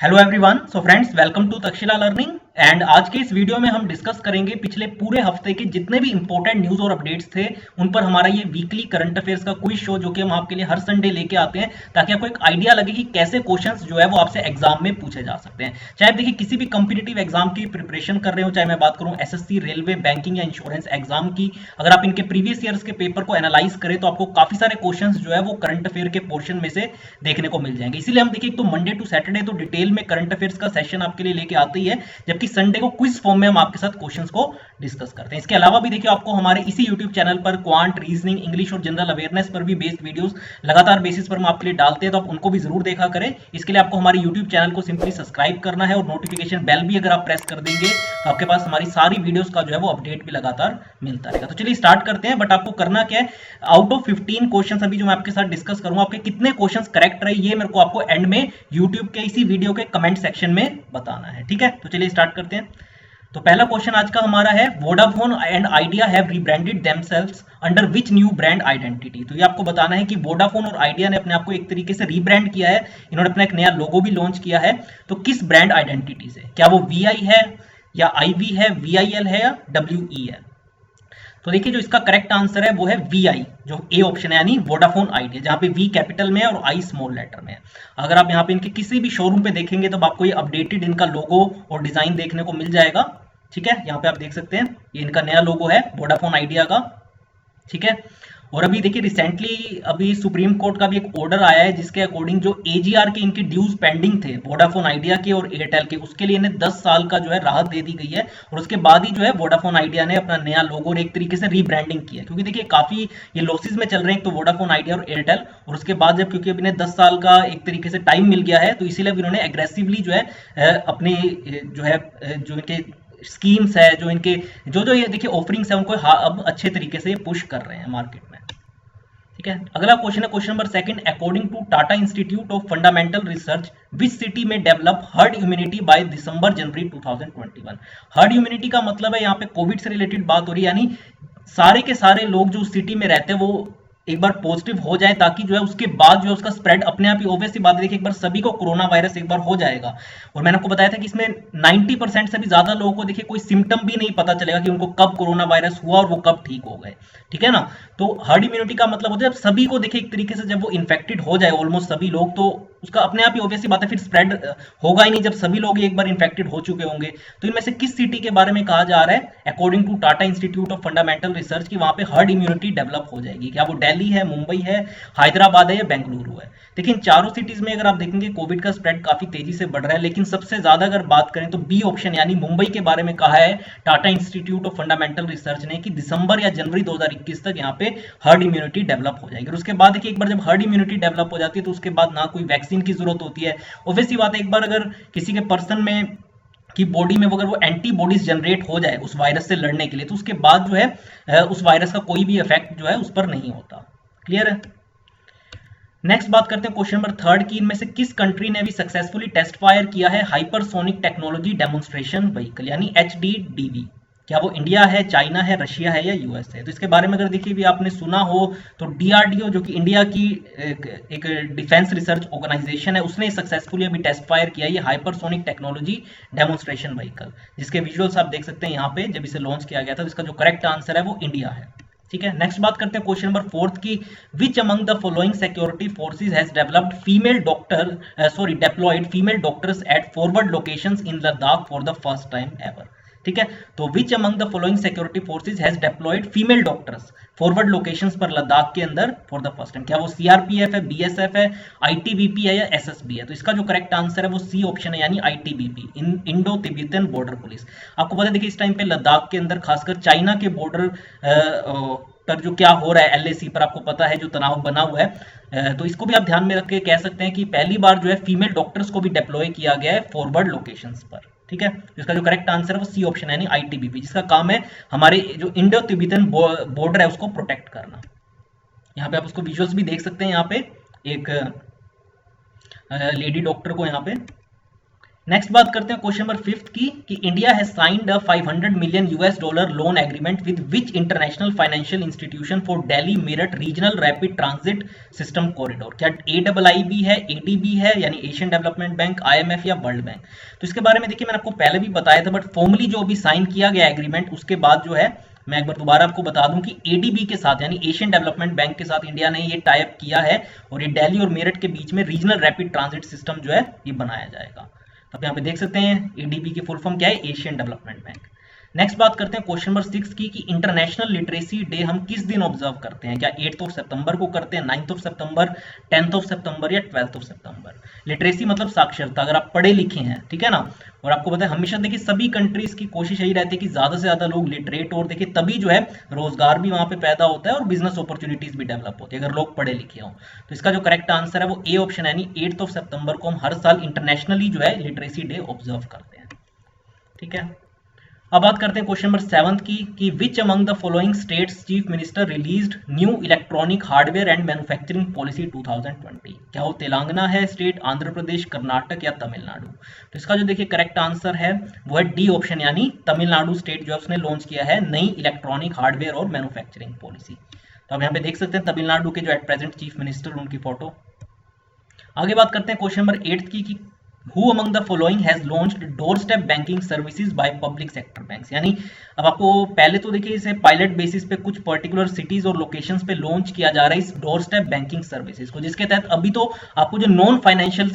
Hello everyone. So friends, welcome to Takshashila learning. And आज के इस वीडियो में हम डिस्कस करेंगे पिछले पूरे हफ्ते के जितने भी इंपॉर्टेंट न्यूज और अपडेट्स थे उन पर हमारा ये वीकली करंट अफेयर्स का क्विज शो जो कि हम आपके लिए हर संडे लेके आते हैं ताकि आपको एक आइडिया लगे कि कैसे क्वेश्चंस जो है वो आपसे एग्जाम में पूछे जा सकते हैं। चाहे आप देखिए किसी भी कॉम्पिटिटिव एग्जाम की प्रिपरेशन कर रहे हो, चाहे मैं बात करूं एसएससी, रेलवे, बैंकिंग या इंश्योरेंस एग्जाम की, अगर आप इनके प्रीवियस ईयर्स के पेपर को एनालाइज करें तो आपको काफी सारे क्वेश्चन जो है वो करंट अफेयर के पोर्शन में से देखने को मिल जाएंगे। इसीलिए हम देखिए तो मंडे टू सैटरडे तो डिटेल में करंट अफेयर्स का सेशन आपके लिए लेके आते ही है, जबकि संडे को क्विज फॉर्म में हम आपके साथ क्वेश्चंस को डिस्कस करते हैं। इसके अलावा भी देखिए आपको हमारे इसी यूट्यूब चैनल पर क्वांट, रीजनिंग, इंग्लिश और जनरल अवेयरनेस पर भी बेस्ड वीडियोस लगातार बेसिस पर हम आपके लिए डालते हैं, तो आप उनको भी जरूर देखा करें। इसके लिए आपको हमारे यूट्यूब चैनल को सिंपली सब्सक्राइब करना है और नोटिफिकेशन बेल भी अगर आप प्रेस कर देंगे तो आपके पास हमारी सारी वीडियोस का जो है वो अपडेट भी लगातार मिलता रहेगा। तो चलिए स्टार्ट करते हैं। बट आपको करना क्या है, आउट ऑफ 15 क्वेश्चंस अभी जो मैं आपके साथ डिस्कस करूंगा, आपके कितने क्वेश्चंस करेक्ट रहे ये मेरे को आपको एंड में यूट्यूब के इसी वीडियो के कमेंट सेक्शन में बताना है। ठीक है, तो चलिए स्टार्ट करते हैं। तो पहला क्वेश्चन आज का हमारा है, Vodafone and idea have rebranded themselves under which new brand identity. तो ये आपको बताना है कि वोडाफोन और आइडिया ने अपने आप को एक तरीके से रीब्रांड किया है, इन्होंने अपना एक नया लोगो भी लॉन्च किया है। तो किस ब्रांड आइडेंटिटी से? क्या वो वीआई है या आईवी है, वीआईएल है या डब्ल्यूई है? तो देखिए जो इसका करेक्ट आंसर है वो है वीआई, जो ए ऑप्शन है, यानी वोडाफोन आइडिया, जहां पे वी कैपिटल में है और आई स्मॉल लेटर में है। अगर आप यहाँ पे इनके किसी भी शोरूम पे देखेंगे तो आपको ये अपडेटेड इनका लोगो और डिजाइन देखने को मिल जाएगा। ठीक है, यहाँ पे आप देख सकते हैं ये इनका नया लोगो है वोडाफोन आइडिया का। ठीक है, और अभी देखिए रिसेंटली अभी सुप्रीम कोर्ट का भी एक ऑर्डर आया है जिसके अकॉर्डिंग जो एजीआर के इनके ड्यूज पेंडिंग थे वोडाफोन आइडिया के और एयरटेल के, उसके लिए इन्हें 10 साल का जो है राहत दे दी गई है। और उसके बाद ही जो है वोडाफोन आइडिया ने अपना नया लोगो और एक तरीके से रीब्रांडिंग किया है, क्योंकि देखिए काफी ये लॉसेस में चल रहे हैं तो वोडाफोन आइडिया और एयरटेल, और उसके बाद जब क्योंकि अब इन्हें 10 साल का एक तरीके से टाइम मिल गया है तो इसीलिए अब इन्होंने एग्रेसिवली जो है अपने जो है जो इनके स्कीम्स है, जो इनके जो जो ये देखिए ऑफरिंग्स है, उनको अब अच्छे तरीके से पुश कर रहे हैं मार्केट में। ठीक है, अगला क्वेश्चन है question number second, according to Tata institute of fundamental Research which city में develop herd immunity by December January 2021। Herd immunity का मतलब है यहाँ पे कोविड से रिलेटेड बात हो रही है, यानी सारे के सारे लोग जो सिटी में रहते हैं वो एक बार पॉजिटिव हो जाए ताकि जो है उसके बाद जो है उसका स्प्रेड अपने आप ही, ऑब्वियसली बात है देखिए एक बार सभी को कोरोना वायरस एक बार हो जाएगा। और मैंने आपको बताया था कि इसमें 90% से भी ज्यादा लोगों को देखिए कोई सिम्टम भी नहीं पता चलेगा कि उनको कब कोरोना वायरस हुआ और वो कब ठीक हो गए। ठीक है ना, तो हर्ड इम्यूनिटी का मतलब होता है जब सभी को देखिए एक तरीके से जब वो इन्फेक्टेड हो जाए ऑलमोस्ट सभी लोग, तो उसका अपने आप ही ऑब्वियसली बात है फिर स्प्रेड होगा ही नहीं जब सभी लोग एक बार इन्फेक्टेड हो चुके होंगे। तो इनमें से किस सिटी के बारे में कहा जा रहा है according to Tata institute of fundamental research की वहां पे हर्ड इम्यूनिटी डेवलप हो जाएगी? क्या वो दिल्ली है, मुंबई है, हैदराबाद है या बेंगलुरु है? देखिए इन चारों सिटीज में अगर आप देखेंगे कोविड का स्प्रेड काफी तेजी से बढ़ रहा है, लेकिन सबसे ज्यादा अगर बात करें तो बी ऑप्शन यानी मुंबई के बारे में कहा है Tata institute of fundamental research ने कि दिसंबर या जनवरी 2021 तक यहाँ पे हर्ड इम्यूनिटी डेवलप हो जाएगी। और उसके बाद देखिए एक बार जब हर्ड इम्यूनिटी डेवलप हो जाती है तो उसके बाद ना कोई वैक्सीन की जरूरत होती है। ऑब्वियसली बात है एक बार अगर किसी के पर्सन में की बॉडी में अगर वो एंटीबॉडीज जनरेट हो जाए उस वायरस से लड़ने के लिए तो उसके बाद जो है उस वायरस का कोई भी इफेक्ट जो है उस पर नहीं होता। क्लियर है? नेक्स्ट बात करते हैं क्वेश्चन नंबर थर्ड की, इनमें से किस कंट्री ने भी सक्सेसफुली टेस्ट फायर किया है हाइपरसोनिक टेक्नोलॉजी डेमोन्स्ट्रेशन व्हीकल यानी HDDV? क्या वो इंडिया है, चाइना है, रशिया है या यूएस है? तो इसके बारे में अगर देखिए भी आपने सुना हो तो डीआरडीओ जो कि इंडिया की एक डिफेंस रिसर्च ऑर्गेनाइजेशन है, उसने सक्सेसफुली अभी टेस्ट फायर किया है हाइपरसोनिक टेक्नोलॉजी डेमोन्स्ट्रेशन व्हीकल, जिसके विजुअल्स आप देख सकते हैं यहाँ पे जब इसे लॉन्च किया गया था। इसका जो करेक्ट आंसर है वो इंडिया है। ठीक है, नेक्स्ट बात करते हैं क्वेश्चन नंबर फोर्थ की, which among the following security forces has developed female doctor deployed female doctors at forward locations in Ladakh for the first time ever? ठीक है, तो which among the following security forces has deployed female doctors forward locations पर लद्दाख के अंदर for the first time? क्या वो CRPF है, BSF है, आईटीबीपी है या एसएसबी है? तो इसका जो करेक्ट आंसर है वो सी ऑप्शन है यानी ITBP, Indo Tibetan border police. आपको पता है देखिए इस टाइम पे लद्दाख के अंदर खासकर चाइना के बॉर्डर पर जो क्या हो रहा है एलएसी पर, आपको पता है जो तनाव बना हुआ है, तो इसको भी आप ध्यान में रख के कह सकते हैं कि पहली बार जो है फीमेल डॉक्टर्स को भी डिप्लॉय किया गया है फॉरवर्ड लोकेशंस पर। ठीक है, इसका जो करेक्ट आंसर है वो सी ऑप्शन है यानी आईटीबीपी, जिसका काम है हमारे जो इंडो तिब्बतन बॉर्डर है उसको प्रोटेक्ट करना। यहाँ पे आप उसको विजुअल्स भी देख सकते हैं, यहाँ पे एक लेडी डॉक्टर को यहाँ पे नेक्स्ट बात करते हैं क्वेश्चन नंबर 5 की कि India has signed a 500 million US dollar loan agreement with which international financial institution for Delhi Meerut regional rapid transit system corridor. क्या AIIB है, ADB है यानी एशियन डेवलपमेंट बैंक, IMF या वर्ल्ड बैंक? तो इसके बारे में देखिए मैंने आपको पहले भी बताया था, बट फॉर्मली जो अभी साइन किया गया एग्रीमेंट उसके बाद जो है मैं एक बार दोबारा आपको बता दूं कि ADB के साथ यानी एशियन डेवलपमेंट बैंक के साथ इंडिया ने ये टाइप किया है और ये दिल्ली और मेरठ के बीच में रीजनल रैपिड ट्रांजिट सिस्टम जो है ये बनाया जाएगा। तो आप यहाँ पे देख सकते हैं ADB की फुल फॉर्म क्या है, एशियन डेवलपमेंट बैंक। नेक्स्ट बात करते हैं क्वेश्चन नंबर 6 की कि इंटरनेशनल लिटरेसी डे हम किस दिन ऑब्जर्व करते हैं? क्या 8 सितंबर को करते हैं, 9 सितंबर, 10 सितंबर या 12 सितंबर? लिटरेसी मतलब साक्षरता, अगर आप पढ़े लिखे हैं, ठीक है ना। और आपको पता है हमेशा देखिए सभी कंट्रीज की कोशिश यही रहती है कि ज्यादा से ज्यादा लोग लिटरेट और देखिए तभी जो है रोजगार भी वहां पे पैदा होता है और बिजनेस अपॉर्चुनिटीज भी डेवलप होती है अगर लोग पढ़े लिखे हों। तो इसका जो करेक्ट आंसर है वो ए ऑप्शन यानी 8 सितंबर को हम हर साल इंटरनेशनली जो है लिटरेसी डे ऑब्जर्व करते हैं, ठीक है। अब बात करते हैं क्वेश्चन नंबर 7 की कि विच among the following states chief minister released new electronic hardware and manufacturing policy 2020? क्या वो तेलंगाना है स्टेट, आंध्र प्रदेश, कर्नाटक या तमिलनाडु? तो इसका जो देखिए करेक्ट आंसर है वो है डी ऑप्शन यानी तमिलनाडु स्टेट जो उसने लॉन्च किया है नई इलेक्ट्रॉनिक हार्डवेयर और मैन्युफैक्चरिंग पॉलिसी। तो आप यहाँ पे देख सकते हैं तमिलनाडु के जो एट प्रेजेंट चीफ मिनिस्टर उनकी फोटो। आगे बात करते हैं क्वेश्चन नंबर 8 की कि Who among the following has launched doorstep banking services by public sector banks? यानी अब आपको पहले तो देखिए इसे पायलट बेसिस पे कुछ पर्टिकुलर सिटीज और लोकेशंस पे लॉन्च किया जा रहा है इस डोरस्टेप बैंकिंग सर्विसेज को, जिसके तहत अभी तो आपको जो नॉन फाइनेंशियल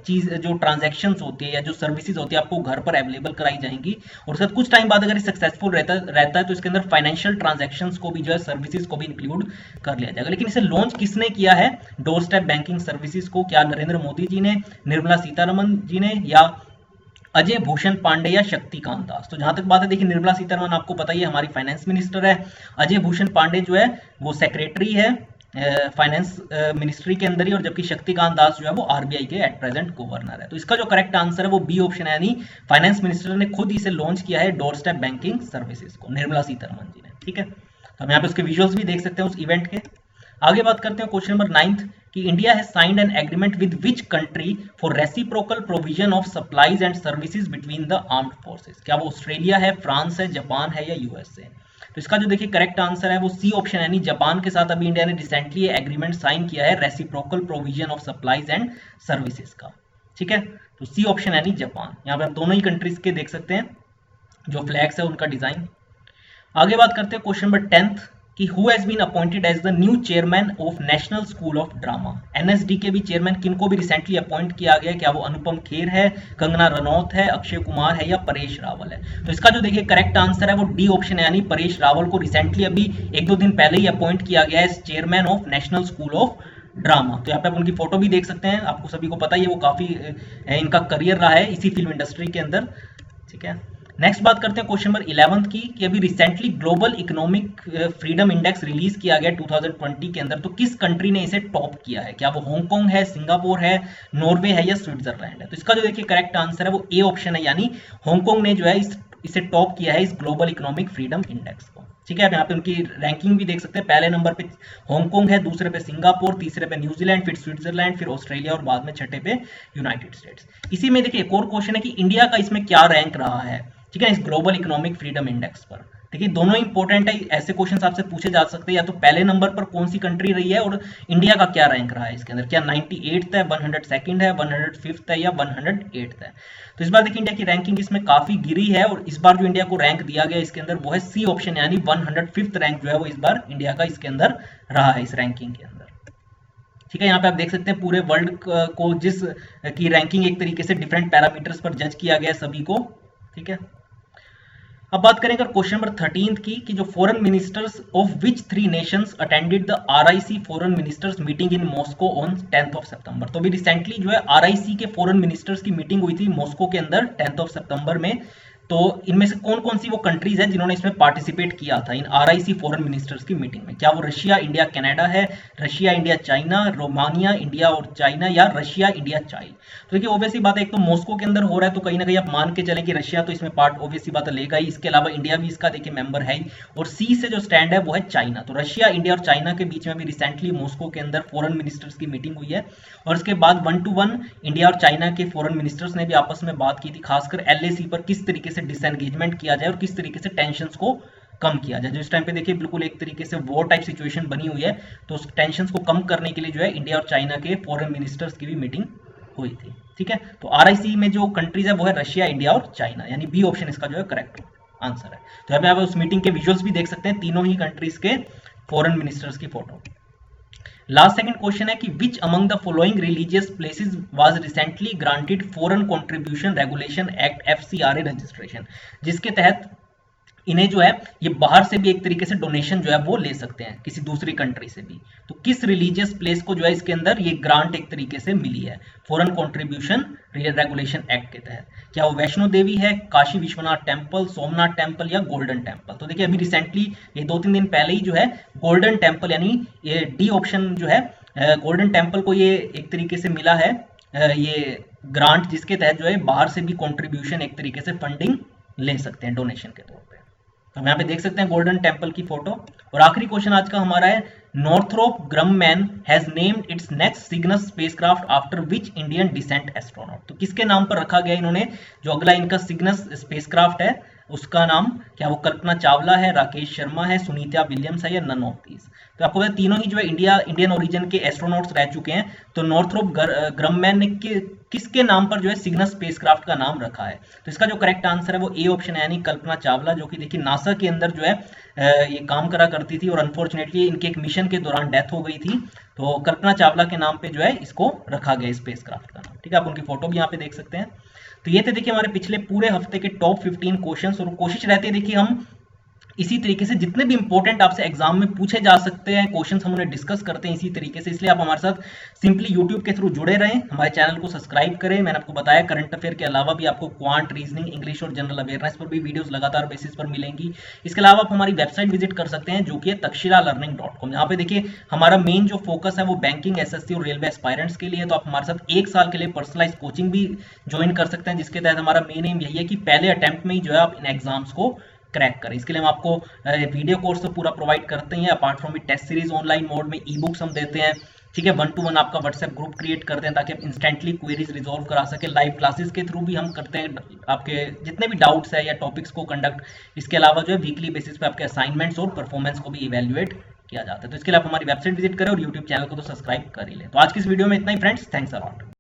चीज जो ट्रांजैक्शंस होती है या जो सर्विसेज होती है आपको घर पर अवेलेबल कराई जाएंगी और उसके साथ कुछ टाइम बाद अगर सक्सेसफुल रहता है तो इसके अंदर फाइनेंशियल ट्रांजैक्शंस को भी जो है सर्विसेज को भी इंक्लूड कर लिया जाएगा। लेकिन इसे लॉन्च किसने किया है डोरस्टेप बैंकिंग सर्विसेज को? क्या नरेंद्र मोदी जी ने, निर्मला सीतारमण जी ने या अजय भूषण पांडे या शक्तिकांत दास? तो जहां तक बात है देखिए निर्मला सीतारमण आपको पता ही है हमारी फाइनेंस मिनिस्टर है, अजय भूषण पांडे जो है वो सेक्रेटरी है फाइनेंस मिनिस्ट्री के अंदर ही, और जबकि शक्तिकांत दास जो है वो आरबीआई के एट प्रेजेंट गवर्नर है। तो इसका जो करेक्ट आंसर है वो बी ऑप्शन है यानी फाइनेंस मिनिस्टर ने खुद इसे लॉन्च किया है डोर स्टेप बैंकिंग सर्विसेज को, निर्मला सीतारमण जी ने, ठीक है। तो हम यहाँ पे उसके विजुअल्स भी देख सकते हैं उस इवेंट के। आगे बात करते हैं क्वेश्चन नंबर 9 कि India has signed an agreement with which country for reciprocal provision of supplies and services between the armed forces? क्या वो ऑस्ट्रेलिया है, फ्रांस है, जापान है या यूएस है? तो इसका जो देखिए करेक्ट आंसर है वो सी ऑप्शन यानी जापान के साथ अभी इंडिया ने रिसेंटली ये एग्रीमेंट साइन किया है reciprocal provision of supplies and services का, ठीक है। तो सी ऑप्शन यानी जापान। यहाँ पे आप दोनों ही कंट्रीज के देख सकते हैं जो फ्लैग्स है उनका डिजाइन। आगे बात करते हैं क्वेश्चन नंबर 10 कि who has been appointed as the new chairman of National School of Drama? NSD के भी चेयरमैन किनको भी रिसेंटली अपॉइंट किया गया? क्या वो अनुपम खेर है, कंगना रनौत है, अक्षय कुमार है या परेश रावल है? तो इसका जो देखिए करेक्ट आंसर है वो डी ऑप्शन है यानी परेश रावल को रिसेंटली अभी 1-2 दिन पहले ही अपॉइंट किया गया है chairman of National School of drama. तो यहाँ पे आप उनकी फोटो भी देख सकते हैं, आपको सभी को पता ही है वो काफी इनका करियर रहा है इसी फिल्म इंडस्ट्री के अंदर, ठीक है। नेक्स्ट बात करते हैं क्वेश्चन नंबर 11 की कि अभी recently global economic freedom index release किया गया 2020 के अंदर, तो किस कंट्री ने इसे टॉप किया है? क्या वो हांगकांग है, सिंगापुर है, नॉर्वे है या स्विट्जरलैंड है? तो इसका जो देखिए करेक्ट आंसर है वो ए ऑप्शन है यानी हांगकांग ने जो है इसे टॉप किया है इस ग्लोबल इकोनॉमिक फ्रीडम इंडेक्स को, ठीक है। आप यहाँ पे उनकी रैंकिंग भी देख सकते हैं, पहले नंबर पे हांगकांग है, दूसरे पे सिंगापुर, तीसरे पे न्यूजीलैंड, फिर स्विट्जरलैंड, फिर ऑस्ट्रेलिया और बाद में छठे पे यूनाइटेड स्टेट्स। इसी में देखिए एक और क्वेश्चन है कि इंडिया का इसमें क्या रैंक रहा है, ठीक है, इस ग्लोबल इकोनॉमिक फ्रीडम इंडेक्स पर। देखिए दोनों इंपॉर्टेंट है, ऐसे क्वेश्चन आपसे पूछे जा सकते हैं या तो पहले नंबर पर कौन सी कंट्री रही है और इंडिया का क्या रैंक रहा है इसके अंदर, क्या 98th है, 102nd है, 105th है या 108th है? तो इस बार देखिए इंडिया की रैंकिंग इसमें काफी गिरी है और इस बार जो इंडिया को रैंक दिया गया इसके अंदर वो है सी ऑप्शन यानी 105th रैंक जो है वो इस बार इंडिया का इसके अंदर रहा है इस रैंकिंग के अंदर, ठीक है। यहाँ पे आप देख सकते हैं पूरे वर्ल्ड को जिस की रैंकिंग एक तरीके से डिफरेंट पैरामीटर्स पर जज किया गया सभी को, ठीक है। अब बात करें अगर क्वेश्चन नंबर 13 की कि जो foreign ministers of which 3 Nations attended the RIC foreign ministers meeting in Moscow on 10th सितंबर? तो भी रिसेंटली जो है आरआईसी के फॉरेन मिनिस्टर्स की मीटिंग हुई थी मॉस्को के अंदर 10th सितंबर में, तो इनमें से कौन कौन सी वो कंट्रीज है जिन्होंने इसमें पार्टिसिपेट किया था इन आरआईसी फॉरेन मिनिस्टर्स की मीटिंग में? क्या वो रशिया, इंडिया, कनाडा है, Russia, India, China, Romania, India और चाइना, या रशिया, इंडिया, चाइना? तो देखिए ऑब्वियसली बात है, एक तो मॉस्को के अंदर हो रहा है तो कहीं ना कहीं आप मान के चलें कि रशिया तो इसमें पार्ट ऑब्वियसली बात लेगा ही, इसके अलावा इंडिया भी इसका देखिए मेंबर है ही, और सी से जो स्टैंड है वो है चाइना। तो रशिया, इंडिया और चाइना के बीच में भी रिसेंटली मॉस्को के अंदर फॉरेन मिनिस्टर्स की मीटिंग हुई है, और इसके बाद 1-to-1 इंडिया और चाइना के फॉरेन मिनिस्टर्स ने भी आपस में बात की थी, खासकर एलएसी पर किस तरीके से डिसएंगेजमेंट किया जाए और किस तरीके से टेंशंस को कम किया जाए। जिस टाइम पे देखिए बिल्कुल एक तरीके से वॉर टाइप सिचुएशन बनी हुई है, तो उस टेंशंस को कम करने के लिए जो है इंडिया और चाइना के फॉरेन मिनिस्टर्स की भी मीटिंग हुई थी। ठीक है, तो आरआईसी में जो कंट्रीज है वो है रशिया, इंडिया और चाइना, यानी बी ऑप्शन इसका जो है करेक्ट आंसर है। तो यहाँ पे आप उस मीटिंग के विजुअल्स भी देख सकते हैं, तीनों ही कंट्रीज के फॉरेन मिनिस्टर्स की फोटो। लास्ट सेकंड क्वेश्चन है कि विच among the following religious places was recently granted foreign contribution regulation act FCRA registration, जिसके तहत इन्हें जो है ये बाहर से भी एक तरीके से डोनेशन जो है वो ले सकते हैं किसी दूसरी कंट्री से भी। तो किस रिलीजियस प्लेस को जो है इसके अंदर ये ग्रांट एक तरीके से मिली है फॉरेन कंट्रीब्यूशन रेगुलेशन एक्ट के तहत? क्या वो वैष्णो देवी है, काशी विश्वनाथ टेम्पल, सोमनाथ टेम्पल या गोल्डन टेम्पल? तो देखिए अभी रिसेंटली ये 2-3 दिन पहले ही जो है गोल्डन टेम्पल यानी ये डी ऑप्शन जो है गोल्डन टेम्पल को ये एक तरीके से मिला है ये ग्रांट, जिसके तहत जो है बाहर से भी कॉन्ट्रीब्यूशन एक तरीके से फंडिंग ले सकते हैं डोनेशन के तौर पे। हम यहाँ पे देख सकते हैं गोल्डन टेम्पल की फोटो। और आखिरी क्वेश्चन आज का हमारा है, Northrop Grumman has named its next Cygnus spacecraft after which Indian descent astronaut? तो किसके नाम पर रखा गया इन्होंने जो अगला इनका सिग्नस स्पेसक्राफ्ट है उसका नाम? क्या वो कल्पना चावला है, राकेश शर्मा है, सुनीता विलियम्स है, या नन ऑफ दीज? तो आपको पता तीनों ही जो है इंडियन ओरिजिन के एस्ट्रोनॉट्स रह चुके हैं। तो नॉर्थरोप ग्रममैन ने किसके नाम पर जो है सिग्नस स्पेसक्राफ्ट का नाम रखा है? तो इसका जो करेक्ट आंसर है वो ए ऑप्शन है, यानी कल्पना चावला, जो कि देखिए नासा के अंदर जो है ये काम करा करती थी और अनफॉर्चुनेटली इनके एक मिशन के दौरान डेथ हो गई थी। तो कल्पना चावला के नाम पे जो है इसको रखा गया स्पेसक्राफ्ट का नाम। ठीक है, आप उनकी फोटो भी यहाँ पे देख सकते हैं। तो ये थे देखिए हमारे पिछले पूरे हफ्ते के टॉप 15 क्वेश्चंस, और कोशिश रहती है देखिए हम इसी तरीके से जितने भी इंपॉर्टेंट आपसे एग्जाम में पूछे जा सकते हैं क्वेश्चंस हम उन्हें डिस्कस करते हैं इसी तरीके से। इसलिए आप हमारे साथ सिंपली यूट्यूब के थ्रू जुड़े रहें, हमारे चैनल को सब्सक्राइब करें। मैंने आपको बताया करंट अफेयर के अलावा भी आपको क्वांट, रीजनिंग, इंग्लिश और जनरल अवेयरनेस पर भी वीडियोस लगातार बेसिस पर मिलेंगी। इसके अलावा आप हमारी वेबसाइट विजिट कर सकते हैं जो कि है takshilalearning.com। यहाँ पे देखिए हमारा मेन जो फोकस है वो बैंकिंग, एसएससी और रेलवे एस्पायरेंट्स के लिए। तो आप हमारे साथ 1 साल के लिए पर्सनलाइज कोचिंग भी ज्वाइन कर सकते हैं, जिसके तहत हमारा मेन एम यही है कि पहले अटेम्प्ट में ही जो है आप इन एग्जाम्स को क्रैक करें। इसके लिए हम आपको वीडियो कोर्स तो पूरा प्रोवाइड करते हैं, apart from test series online mode में ई बुक्स हम देते हैं। ठीक है, 1-to-1 आपका व्हाट्सएप ग्रुप क्रिएट करते हैं ताकि आप इंस्टेंटली क्वेरीज रिजॉल्व करा सके। लाइव क्लासेस के थ्रू भी हम करते हैं आपके जितने भी डाउट्स है या टॉपिक्स को कंडक्ट। इसके अलावा जो है वीकली बेसिस पे आपके असाइनमेंट्स और परफॉर्मेंस को भी इवेल्युएट किया जाता है। तो इसके लिए आप हमारी वेबसाइट विजिट करें और यूट्यूब चैनल को तो सब्सक्राइब कर ही लें। तो आज की इस वीडियो में इतना ही फ्रेंड्स, थैंक्स अ लॉट।